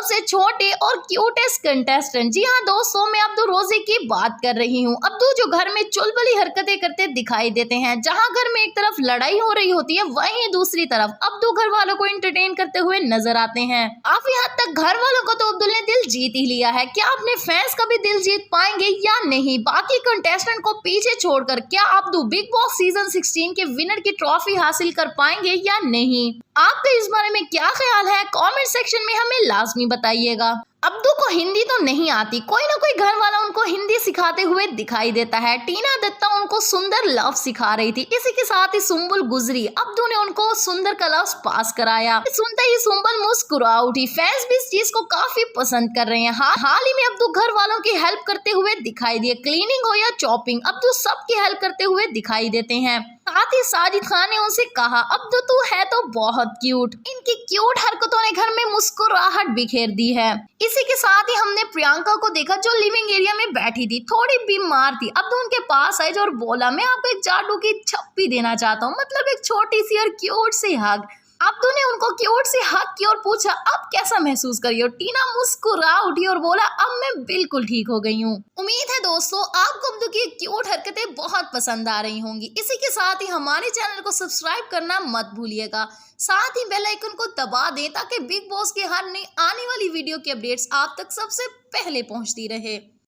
सबसे छोटे और क्यूटेस्ट कंटेस्टेंट। जी हाँ दोस्तों, मैं अब्दू रोजी की बात कर रही हूँ। अब्दू जो घर में चुलबुली हरकतें करते दिखाई देते हैं। जहाँ घर में एक तरफ लड़ाई हो रही होती है, वहीं दूसरी तरफ अब्दू घर वालों को एंटरटेन करते हुए नजर आते हैं। काफी हद तक घर वालों को तो अब्दुल ने दिल जीत ही लिया है। क्या अपने फैंस का भी दिल जीत पाएंगे या नहीं? बाकी कंटेस्टेंट को पीछे छोड़कर क्या अब्दू बिग बॉस सीजन 16 के विनर की ट्रॉफी हासिल कर पाएंगे या नहीं? आपका इस बारे में क्या ख्याल है? कमेंट सेक्शन में हमें लाजमी बताइएगा। अब्दू को हिंदी तो नहीं आती, कोई ना कोई घर वाला उनको हिंदी सिखाते हुए दिखाई देता है। टीना दत्ता उनको सुंदर लव सिखा रही थी। इसी के साथ ही सुंबुल गुजरी, अब्दू ने उनको सुंदर का लफ्ज पास कराया। सुनते ही सुंबुल मुस्कुरा उठी। फैंस भी इस चीज को काफी पसंद कर रहे हैं। हाल ही में अब्दू घर वालों की हेल्प करते हुए दिखाई दिए। क्लीनिंग हो या चॉपिंग, अब्दू सबकी हेल्प करते हुए दिखाई देते हैं। साथ ही साजिद खान ने उनसे कहा, अब्दू तू है तो बहुत क्यूट। इनकी क्यूट हरकतों ने घर में मुस्कुराहट बिखेर दी है। इसी के साथ ही हमने प्रियंका को देखा जो लिविंग एरिया में बैठी थी, थोड़ी बीमार थी। अब्दू उनके पास आए और बोला, मैं आपको एक जादू की छप्पी देना चाहता हूँ, मतलब एक छोटी सी और क्यूट सी हग। अब्दू ने उनको क्यूट सी हग की और पूछा, अब कैसा महसूस कर रही हो? टीना मुस्कुरा उठी और बोला, अब मैं बिल्कुल ठीक हो गई हूँ। उम्मीद है दोस्तों आपको अब्दू की क्यूट हरकतें बहुत पसंद आ रही होंगी। इसी के साथ ही हमारे चैनल को सब्सक्राइब करना मत भूलिएगा। साथ ही बेल आइकन को दबा दें ताकि बिग बॉस की हर नई आने वाली वीडियो की अपडेट्स आप तक सबसे पहले पहुंचती रहे।